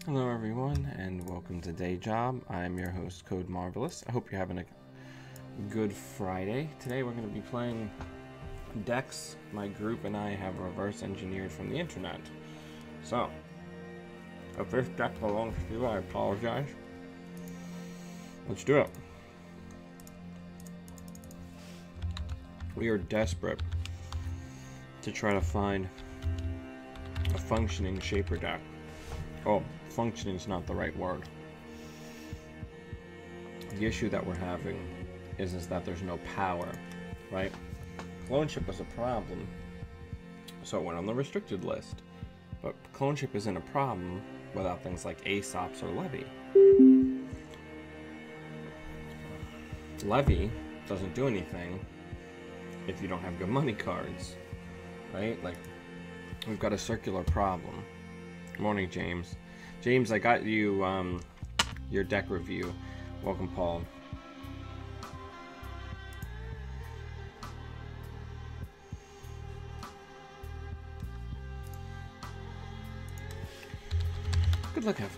Hello everyone and welcome to Day Job. I'm your host Code Marvelous. I hope you're having a good Friday. Today we're going to be playing decks my group and I have reverse engineered from the internet. So, if this deck belongs to you, I apologize. Let's do it. We are desperate to try to find a functioning shaper deck. Oh, functioning is not the right word. The issue that we're having is that there's no power, right? Cloneship was a problem, so it went on the restricted list. But cloneship isn't a problem without things like Aesop's or Levy. Levy doesn't do anything if you don't have good money cards, right? Like, we've got a circular problem. Morning, James. James, I got you your deck review. Welcome, Paul. Good luck, Evan.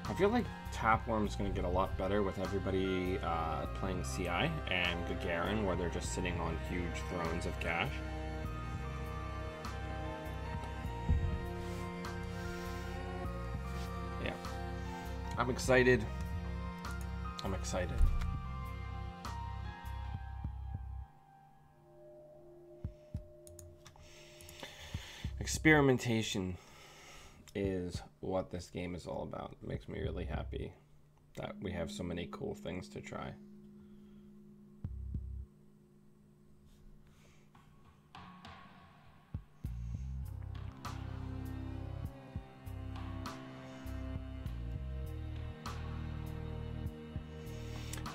I feel like Tapworm is going to get a lot better with everybody playing CI and Gagarin, where they're just sitting on huge thrones of cash. Yeah. I'm excited. I'm excited. Experimentation is what this game is all about. It makes me really happy that we have so many cool things to try.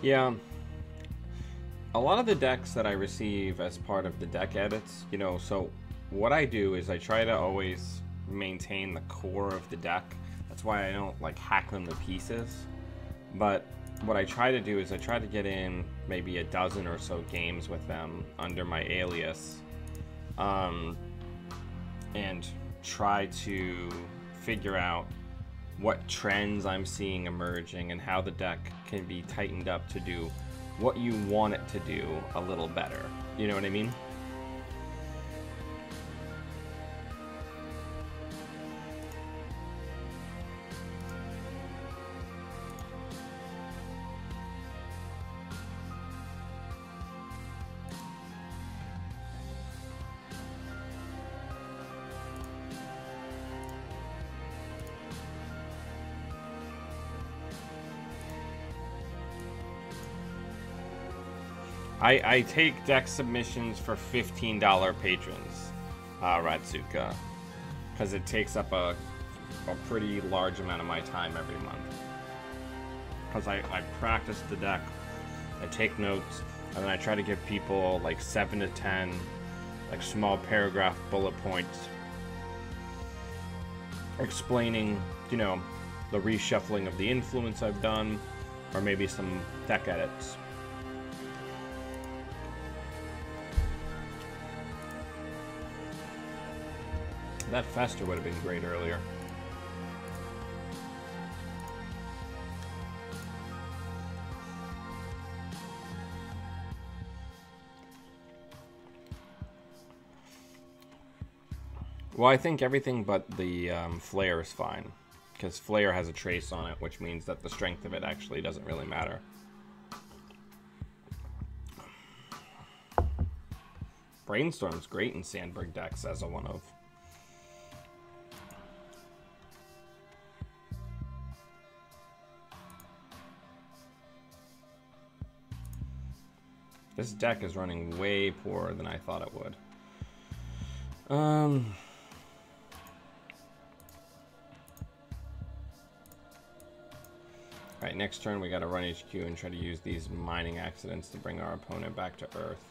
Yeah, a lot of the decks that I receive as part of the deck edits, you know, so what I do is I try to always maintain the core of the deck. That's why I don't like hack them to pieces. But what I try to do is I try to get in maybe a dozen or so games with them under my alias, and try to figure out what trends I'm seeing emerging and how the deck can be tightened up to do what you want it to do a little better. You know what I mean? I take deck submissions for $15 patrons, Ratsuka, because it takes up a pretty large amount of my time every month. Because I practice the deck, I take notes, and then I try to give people like 7 to 10 like small paragraph bullet points explaining, you know, the reshuffling of the influence I've done, or maybe some deck edits. That Fester would have been great earlier. Well, I think everything but the flare is fine, because flare has a trace on it, which means that the strength of it actually doesn't really matter. Brainstorm's great in Sandberg decks as a one-of. This deck is running way poorer than I thought it would. Alright, next turn we gotta run HQ and try to use these mining accidents to bring our opponent back to Earth.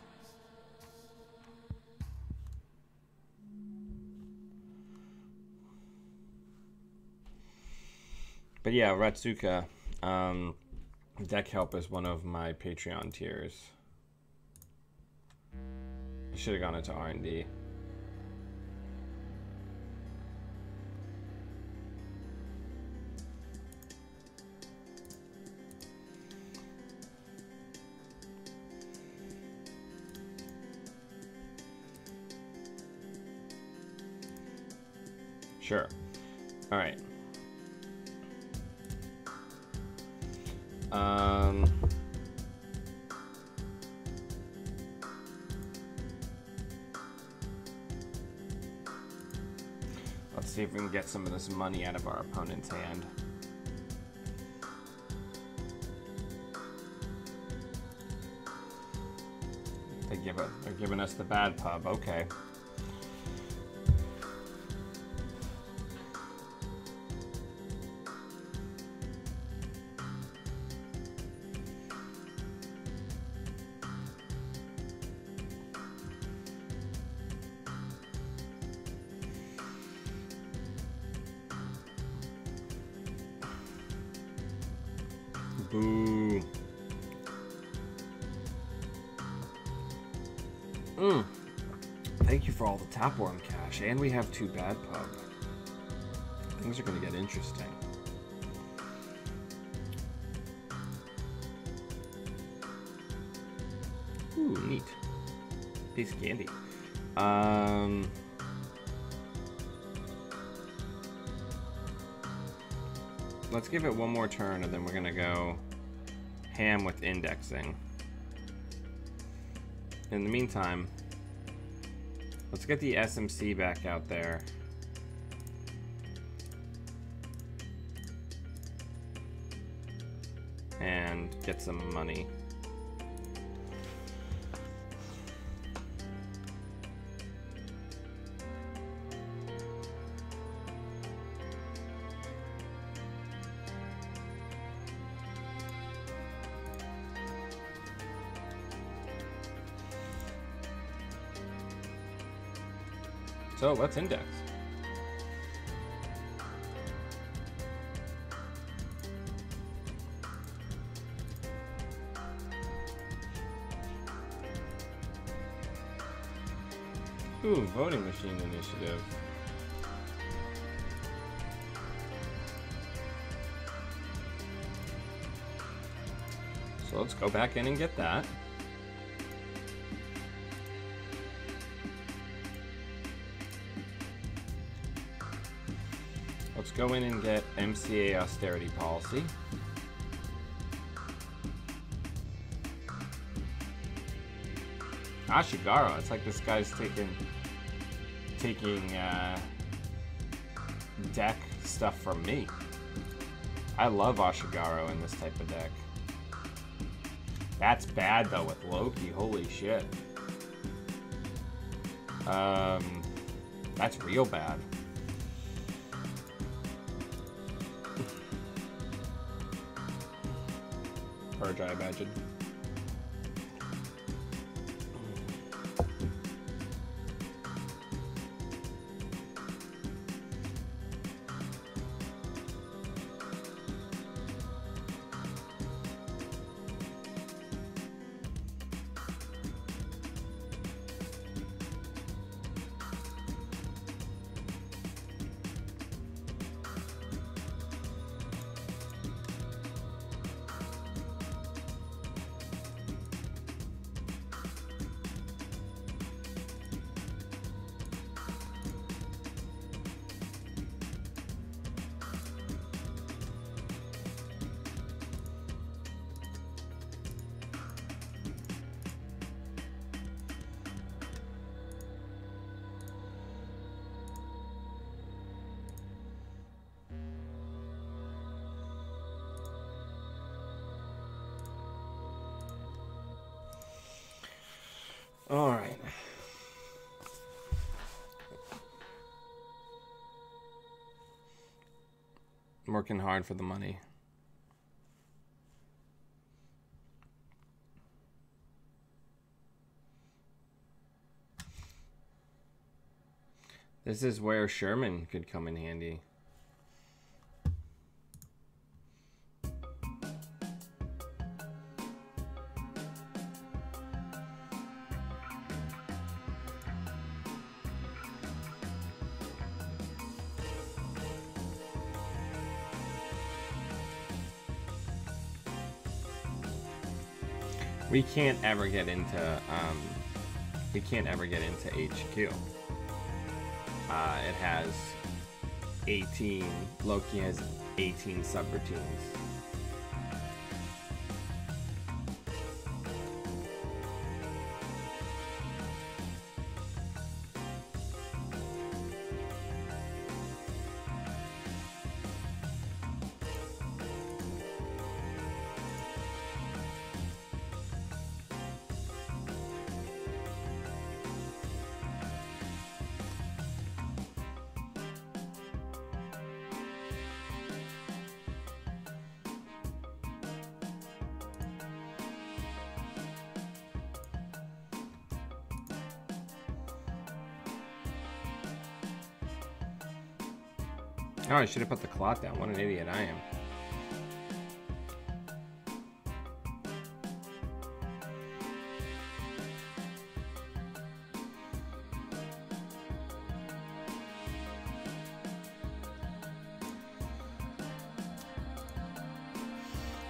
But yeah, Ratsuka, deck help is one of my Patreon tiers. I should have gone into R&D. Sure. All right. Let's see if we can get some of this money out of our opponent's hand. They're giving us the bad pub. Okay. Boo. Thank you for all the Tapworm cash, and we have 2 bad pub. Things are going to get interesting. Ooh, neat. Piece of candy. Let's give it one more turn, and then we're gonna go ham with indexing. In the meantime, let's get the SMC back out there. And get some money. So let's index. Ooh, voting machine initiative. So let's go back in and get that. Let's go in and get MCA austerity policy. Ashigara, it's like this guy's taking deck stuff from me. I love Ashigaro in this type of deck. That's bad though with Loki, holy shit. That's real bad. Purge, I imagine. I'm working hard for the money. This is where Sherman could come in handy. We can't ever get into HQ. It has 18. Loki has 18 subroutines. Oh, I should have put the cloth down. What an idiot I am.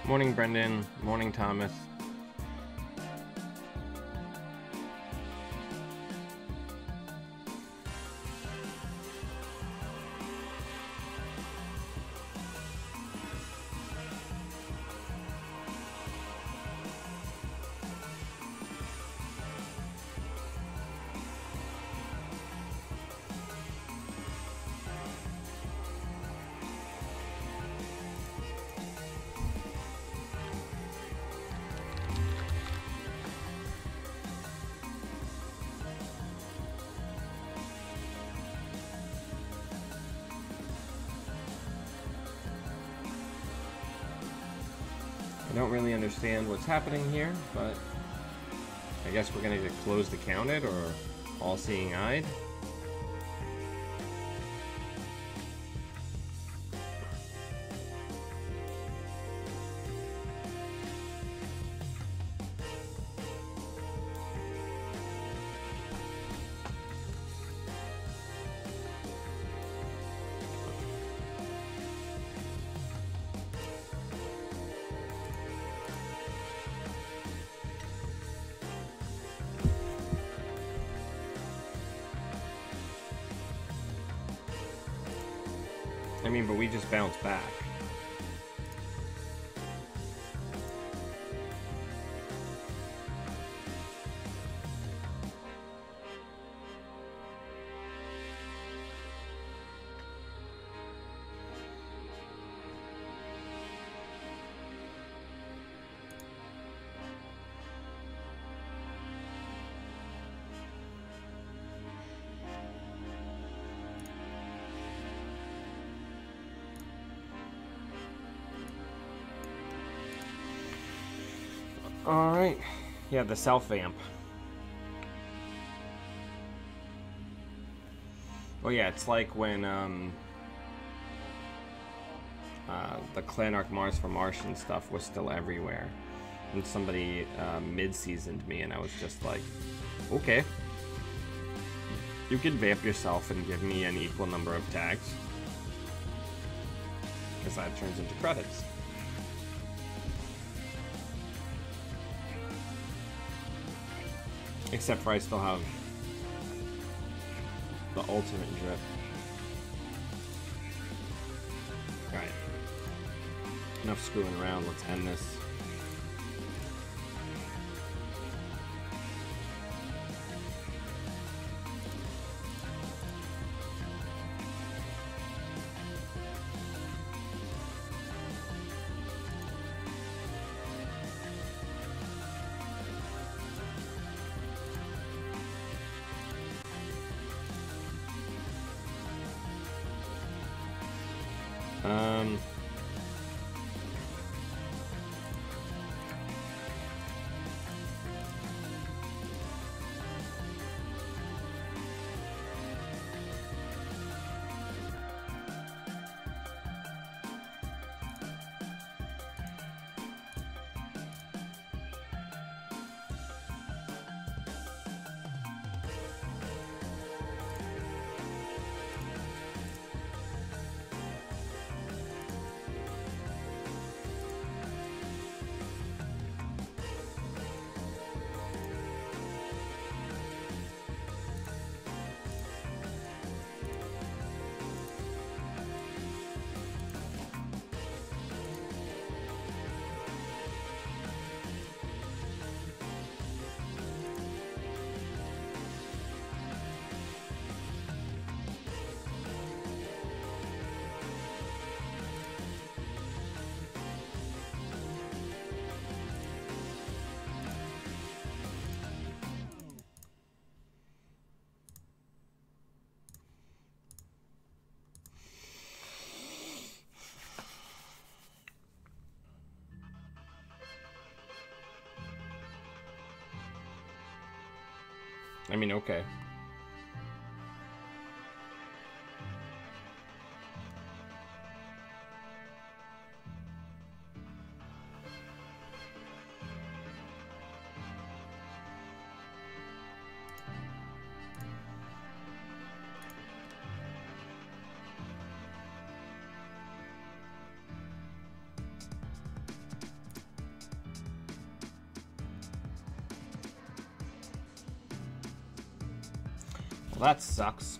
Morning, Brendan. Morning, Thomas. I don't really understand what's happening here, but I guess we're gonna get closed accounted or all-seeing eyed. I mean, but we just bounced back. Alright. Yeah, the self-vamp. Oh yeah, it's like when the Clanark Mars for Martian stuff was still everywhere. And somebody mid-seasoned me and I was just like, okay. You can vamp yourself and give me an equal number of tags. Because that turns into credits. Except for I still have the ultimate drip. Alright. Enough screwing around, let's end this. I mean, okay. Well, that sucks.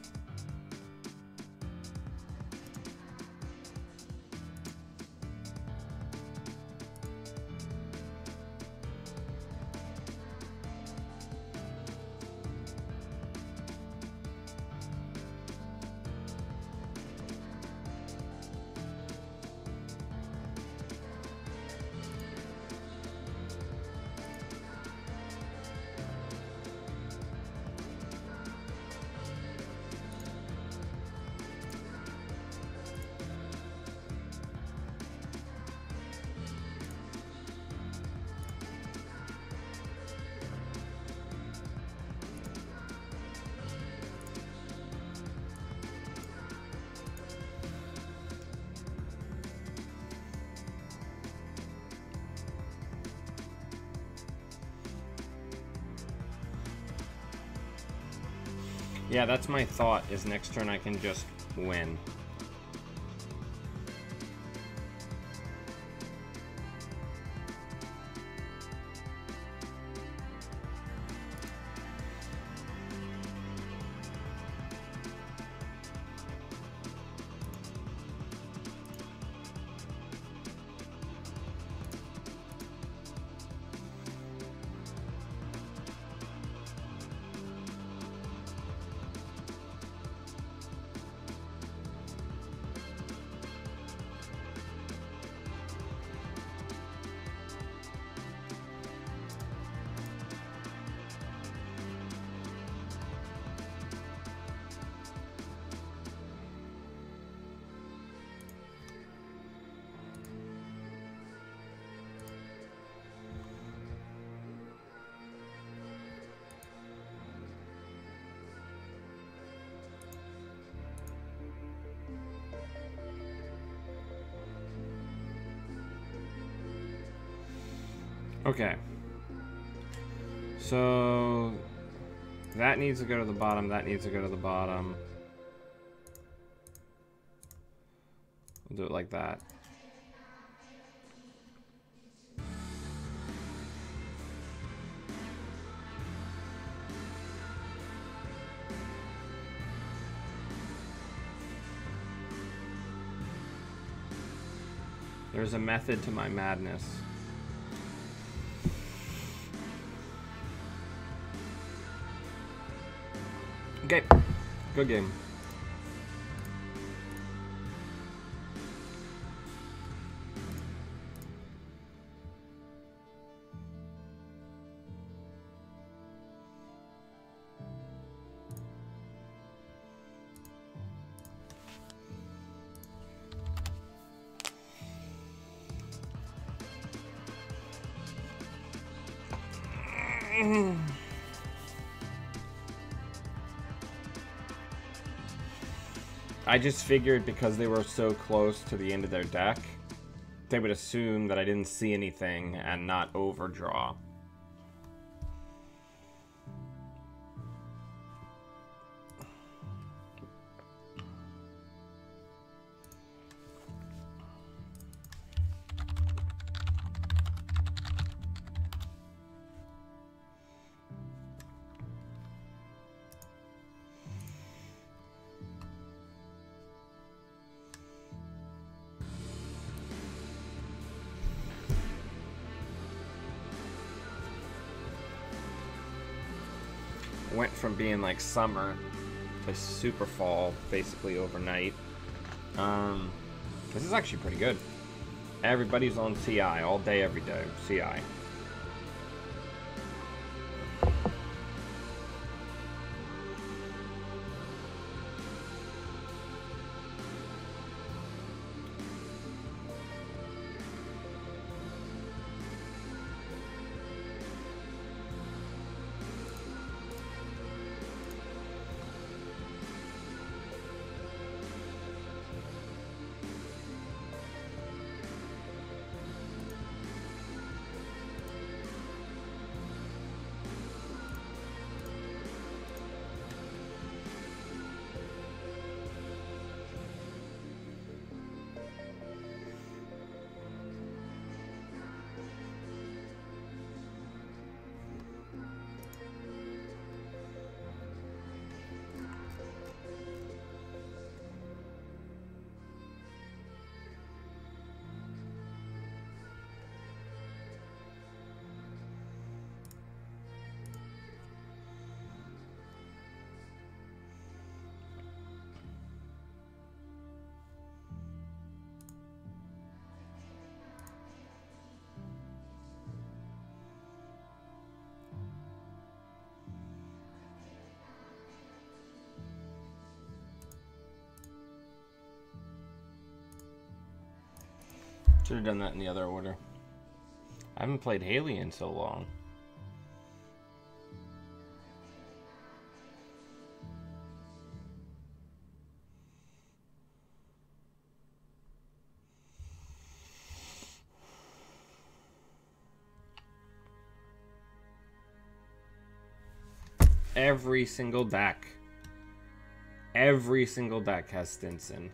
Yeah, that's my thought, is next turn I can just win. Okay. So that needs to go to the bottom, that needs to go to the bottom. We'll do it like that. There's a method to my madness. Okay, good game. I just figured because they were so close to the end of their deck, they would assume that I didn't see anything and not overdraw. Went from being like summer to super fall basically overnight. This is actually pretty good. Everybody's on CI all day, every day. CI. Should have done that in the other order. I haven't played Haley in so long. Every single deck has Stinson.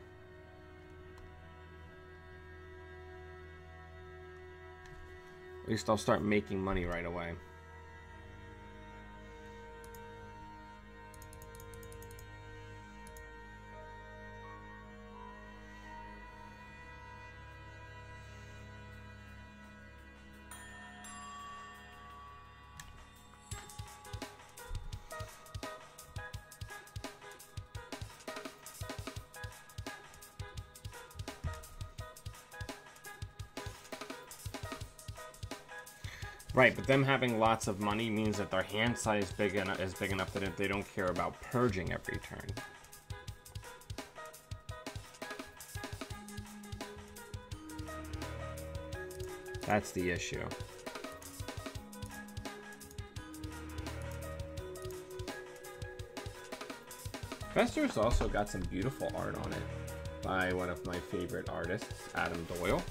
At least I'll start making money right away. Right, but them having lots of money means that their hand size is big enough that they don't care about purging every turn. That's the issue. Fester's also got some beautiful art on it by one of my favorite artists, Adam Doyle.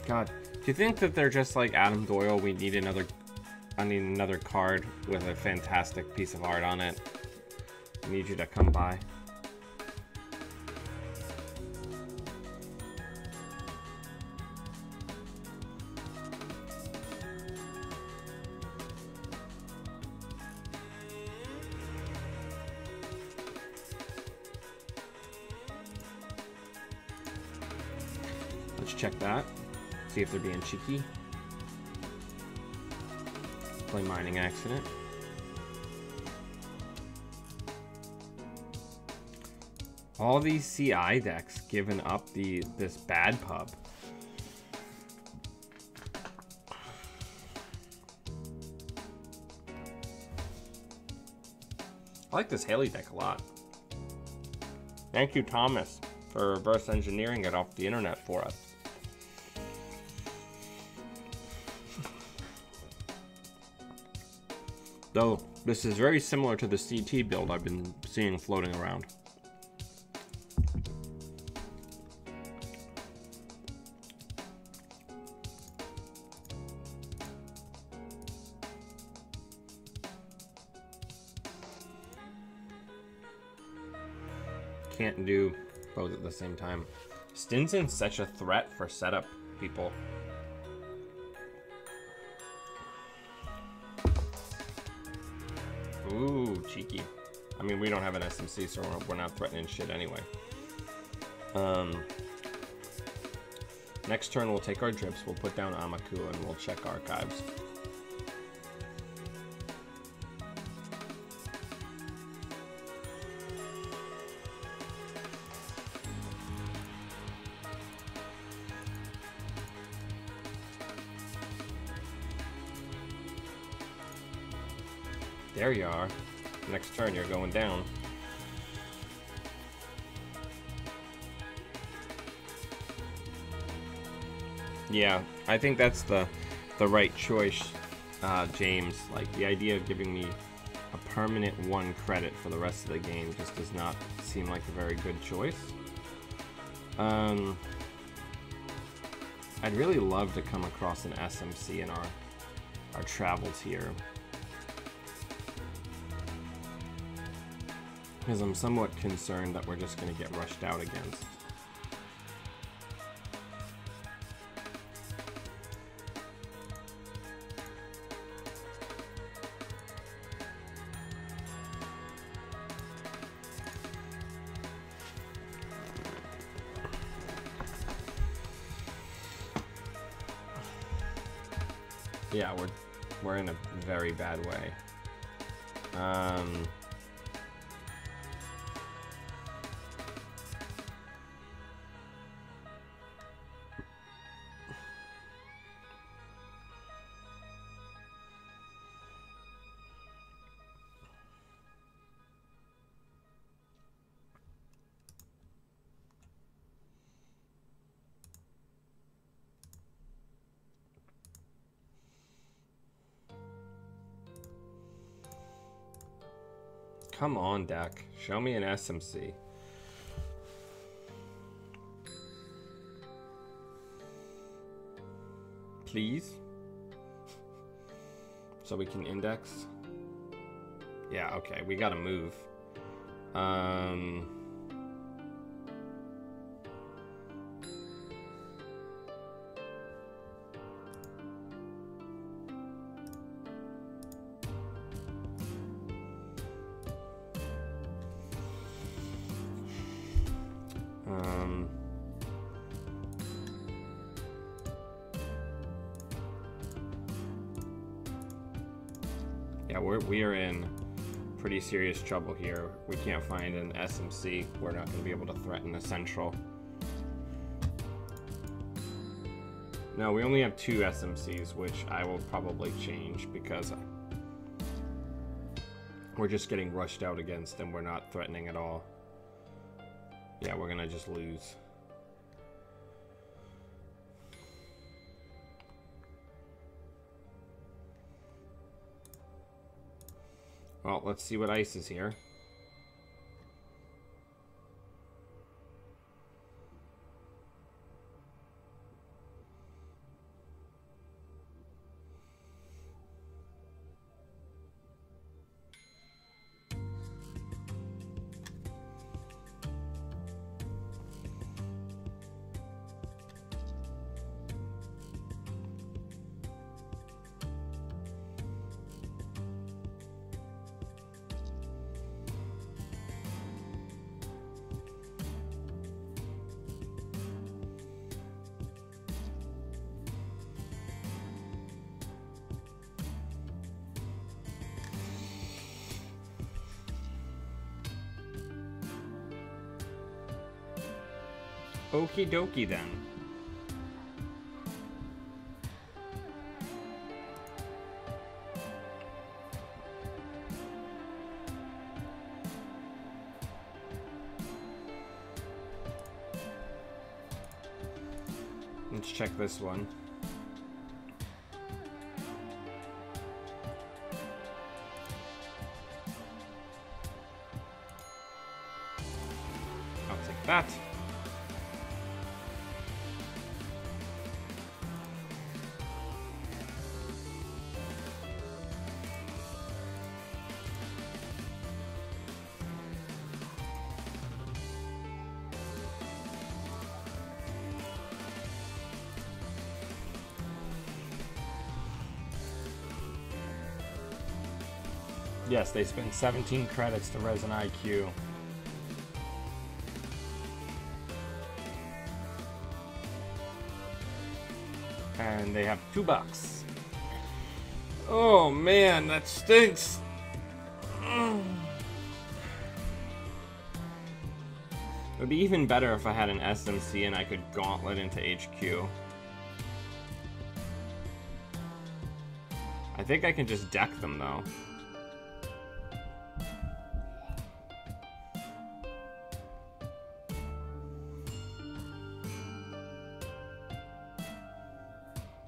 God. Do you think that they're just like Adam Doyle? I need another card with a fantastic piece of art on it. I need you to come by. Let's check that. See if they're being cheeky. Play Mining Accident. All these CI decks giving up this bad pub. I like this Haley deck a lot. Thank you, Thomas, for reverse engineering it off the internet for us. Though this is very similar to the CT build I've been seeing floating around. Can't do both at the same time. Stinson's such a threat for setup people. Ooh, cheeky. I mean, we don't have an SMC, so we're not threatening shit anyway. Next turn, we'll take our drips, we'll put down Amaku, and we'll check archives. There you are. Next turn, you're going down. Yeah, I think that's the right choice, James. Like, the idea of giving me a permanent 1 credit for the rest of the game just does not seem like a very good choice. I'd really love to come across an SMC in our travels here, because I'm somewhat concerned that we're just going to get rushed out against. Yeah, we're in a very bad way. Come on, deck. Show me an SMC. Please? So we can index? Yeah, okay. We gotta move. Yeah, we are in pretty serious trouble here. We can't find an SMC. We're not going to be able to threaten a central. No, we only have 2 SMCs, which I will probably change because we're just getting rushed out against and we're not threatening at all. Yeah, we're going to just lose. Well, let's see what ice is here. Okie dokie then. Let's check this one. Yes, they spend 17 credits to res an IQ. And they have $2. Oh man, that stinks. It would be even better if I had an SMC and I could gauntlet into HQ. I think I can just deck them though.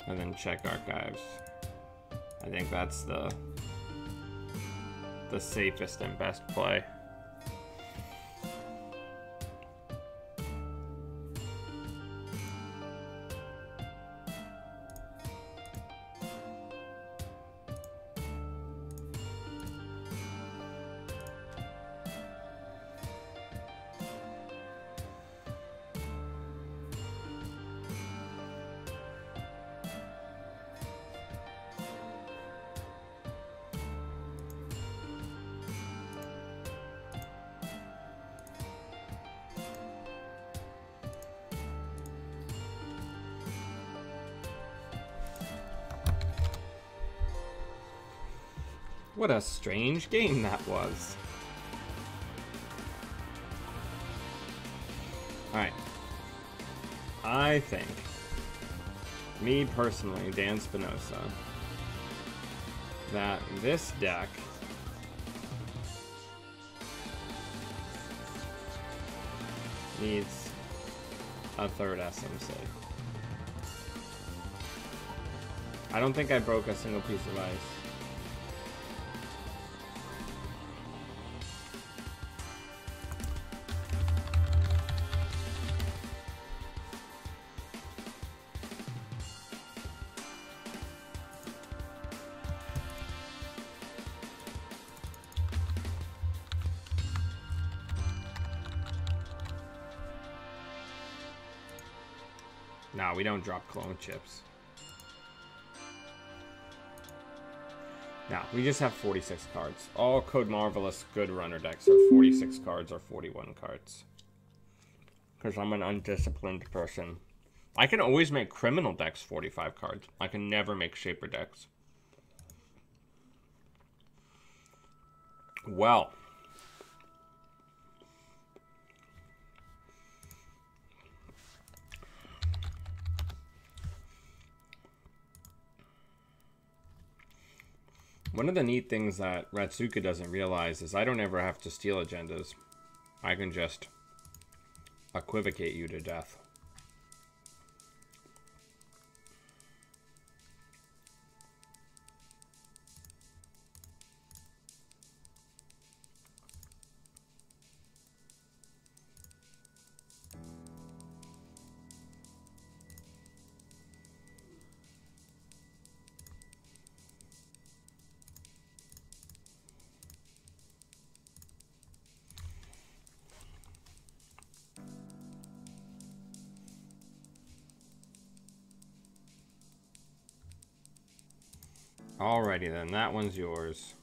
And then check archives. I think that's the safest and best play. What a strange game that was. Alright. I think, me personally, Dan Spinoza, that this deck needs a third SMC. I don't think I broke a single piece of ice. No, we don't drop clone chips. No, we just have 46 cards. All Code Marvelous good runner decks are 46 cards or 41 cards. Because I'm an undisciplined person. I can always make criminal decks 45 cards. I can never make Shaper decks. Well. One of the neat things that Ratsuka doesn't realize is I don't ever have to steal agendas. I can just equivocate you to death. Alrighty then, that one's yours.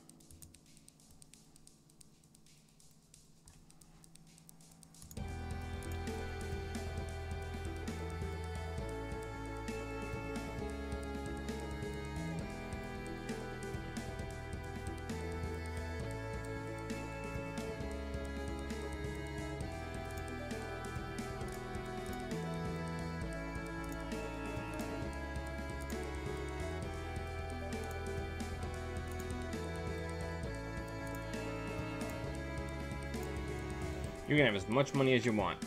You can have as much money as you want.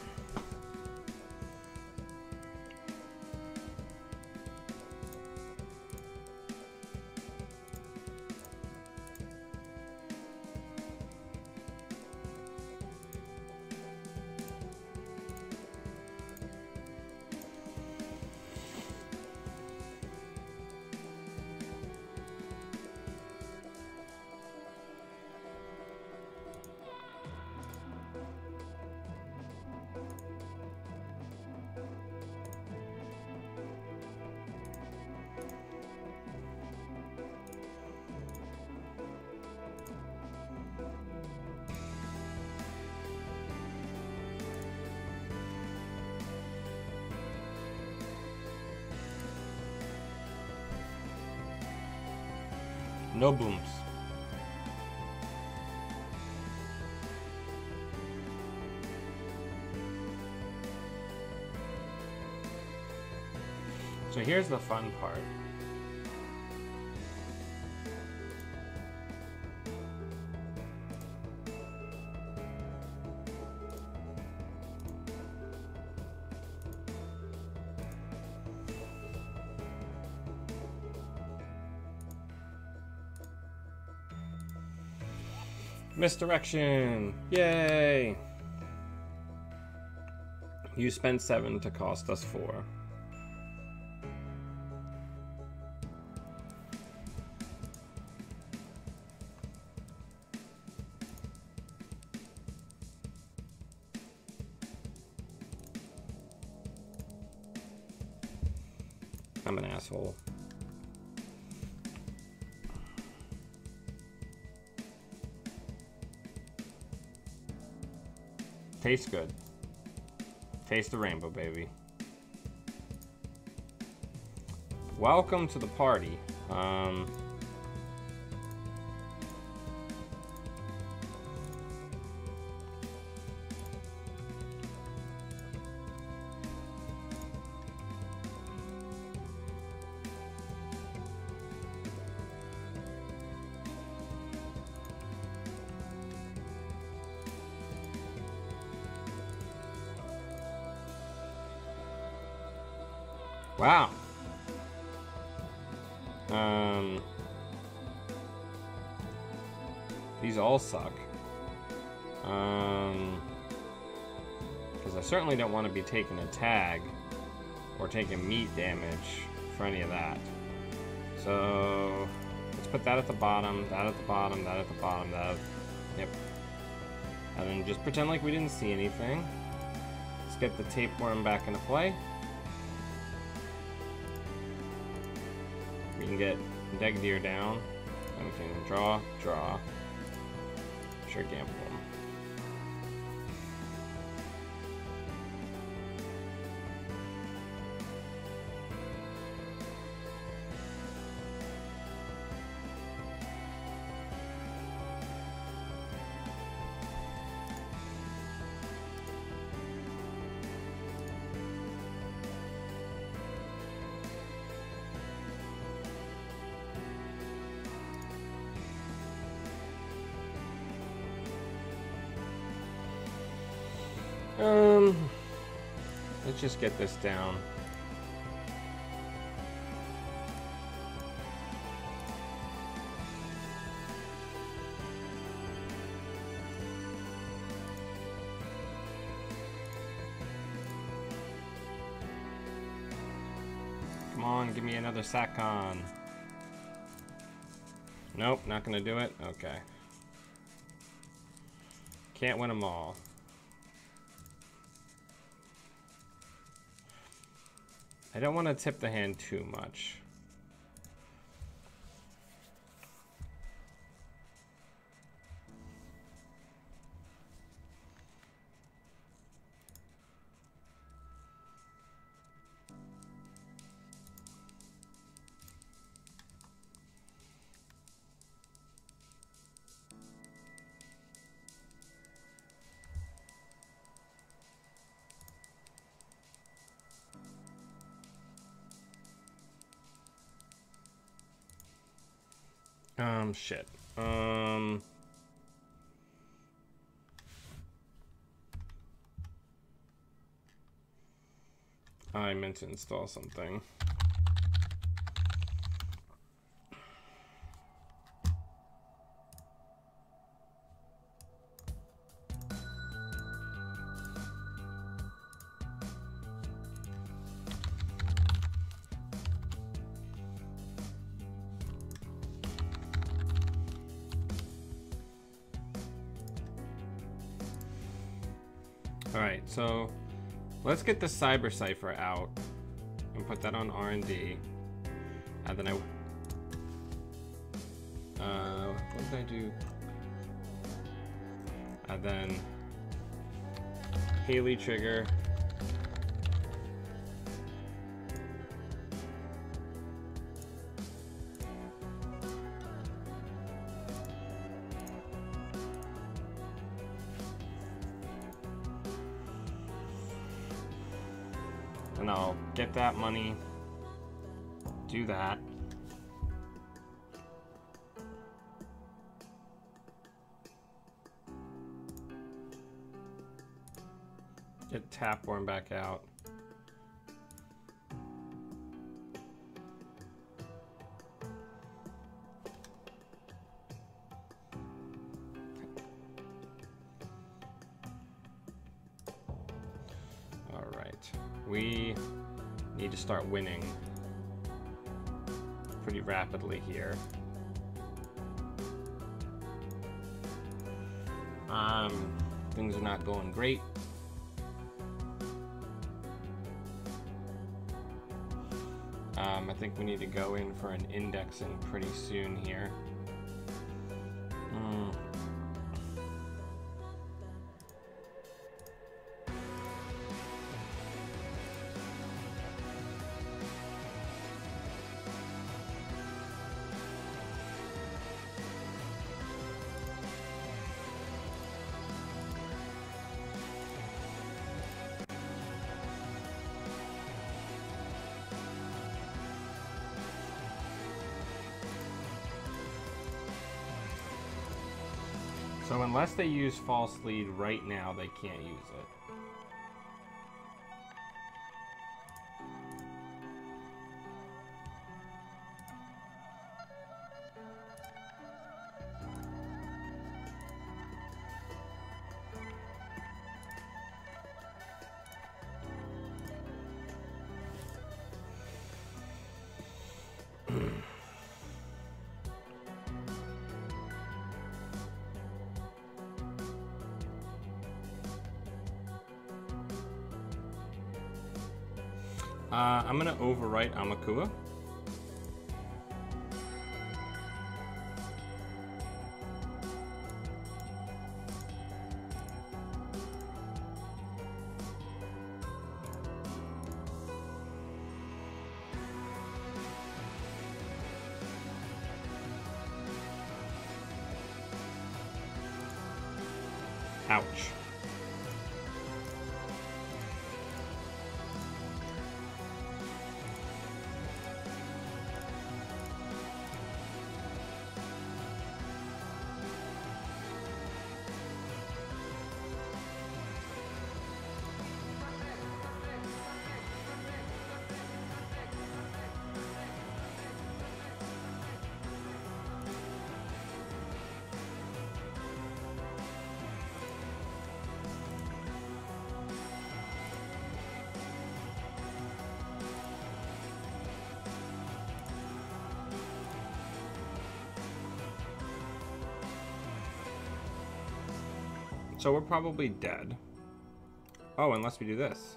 No booms. So here's the fun part. Misdirection! Yay! You spent 7 to cost us 4. I'm an asshole. Tastes good. Taste the rainbow, baby. Welcome to the party. Wow. These all suck. Because I certainly don't want to be taking a tag or taking meat damage for any of that. So let's put that at the bottom, that at the bottom, that at the bottom, that. Yep. And then just pretend like we didn't see anything. Let's get the tapeworm back into play. We can get Deg Deer down. Then we can draw. Sure, gamble. Let's just get this down. Come on, give me another Satcon. Nope, not gonna do it? Okay. Can't win them all. I don't want to tip the hand too much. Shit. I meant to install something. Alright, so let's get the Cyber Cipher out and put that on R&D. And then what did I do? And then Haley trigger. And I'll get that money, do that. Get Tapeworm back out. All right, we need to start winning pretty rapidly here. Things are not going great. I think we need to go in for an indexing pretty soon here. So unless they use false lead right now, they can't use it. I'm gonna overwrite Amakua. Ouch. So we're probably dead. Oh, unless we do this.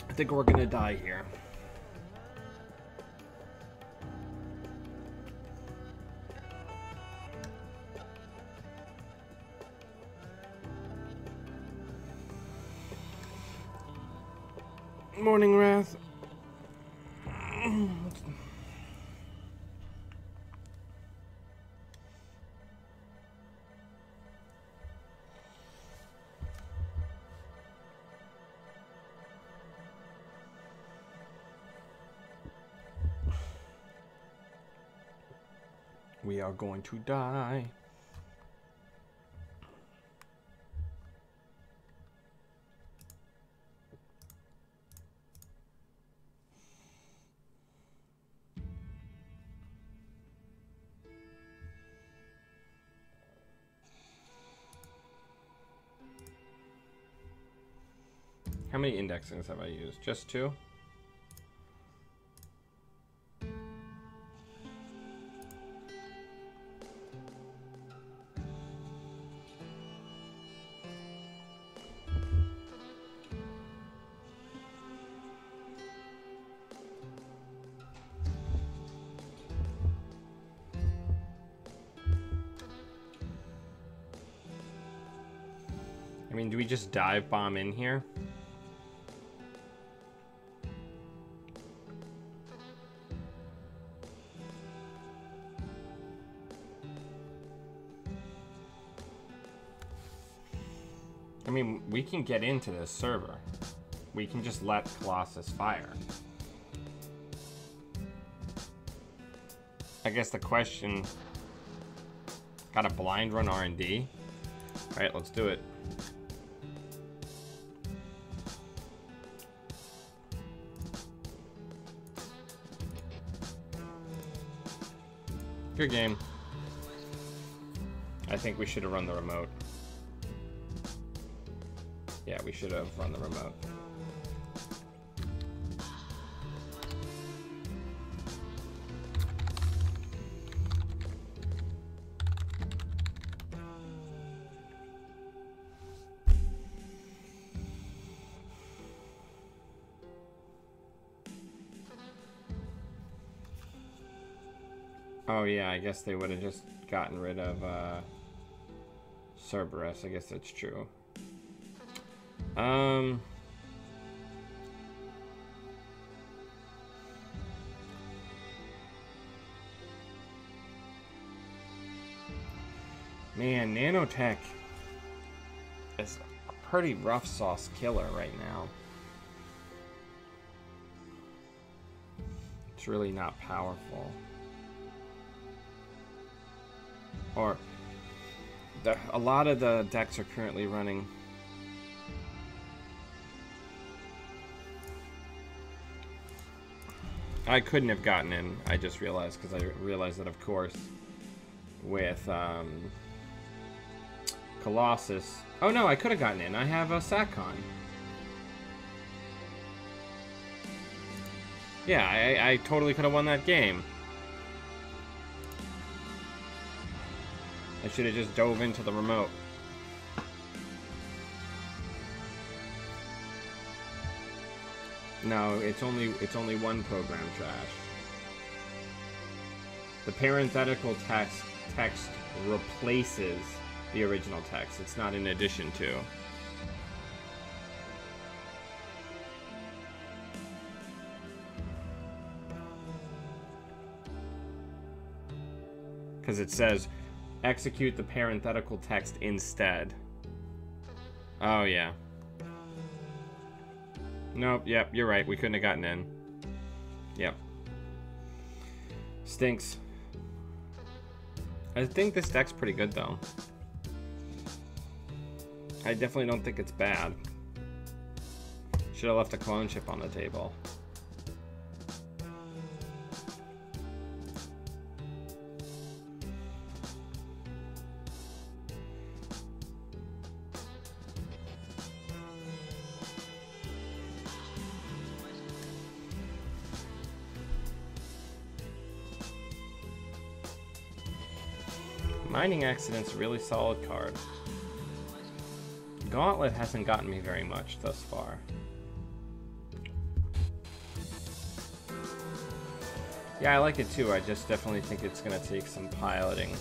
I think we're gonna die here. Morning, Wrath. We are going to die. How many indexings have I used? Just 2? I mean, do we just dive bomb in here? I mean, we can get into this server. We can just let Colossus fire. I guess the question... Got a blind run R&D? Alright, let's do it. Good game. I think we should have run the remote. Yeah, we should have run the remote. Oh yeah, I guess they would have just gotten rid of Cerberus. I guess that's true. Man, Nanotech is a pretty rough sauce killer right now. It's really not powerful. Or a lot of the decks are currently running. I couldn't have gotten in, I just realized, because I realized that, of course, with Colossus... Oh no, I could have gotten in. I have a Satcon. Yeah, I totally could have won that game. I should have just dove into the remote. No, it's only one program trash. The parenthetical text replaces the original text. It's not in addition to. Because it says execute the parenthetical text instead. Oh yeah. Nope, yep, you're right. We couldn't have gotten in. Yep. Stinks. I think this deck's pretty good, though. I definitely don't think it's bad. Should have left a clone chip on the table. Mining Accident's a really solid card. Gauntlet hasn't gotten me very much thus far. Yeah, I like it too. I just definitely think it's gonna take some piloting.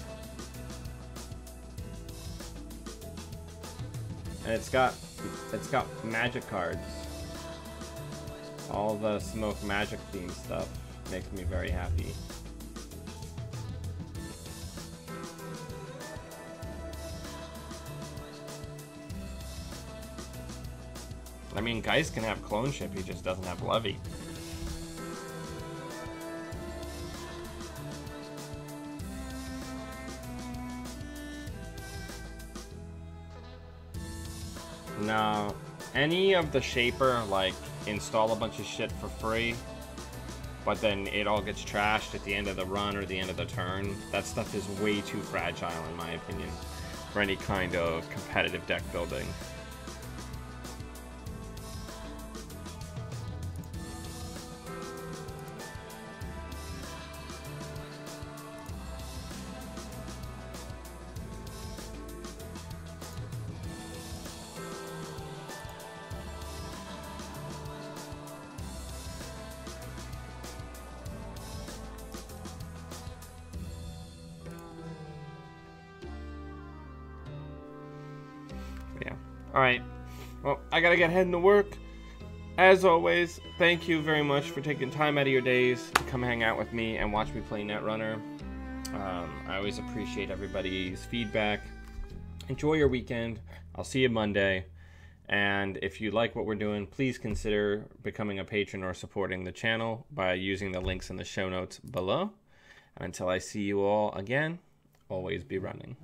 And it's got magic cards. All the smoke magic themed stuff makes me very happy. I mean, Geist can have clone ship, he just doesn't have Levy. No, any of the Shaper, like, install a bunch of shit for free, but then it all gets trashed at the end of the run or the end of the turn. That stuff is way too fragile, in my opinion, for any kind of competitive deck building. All right. Well, I gotta get heading to work. As always, thank you very much for taking time out of your days to come hang out with me and watch me play Netrunner. I always appreciate everybody's feedback. Enjoy your weekend. I'll see you Monday. And if you like what we're doing, please consider becoming a patron or supporting the channel by using the links in the show notes below. And until I see you all again, always be running.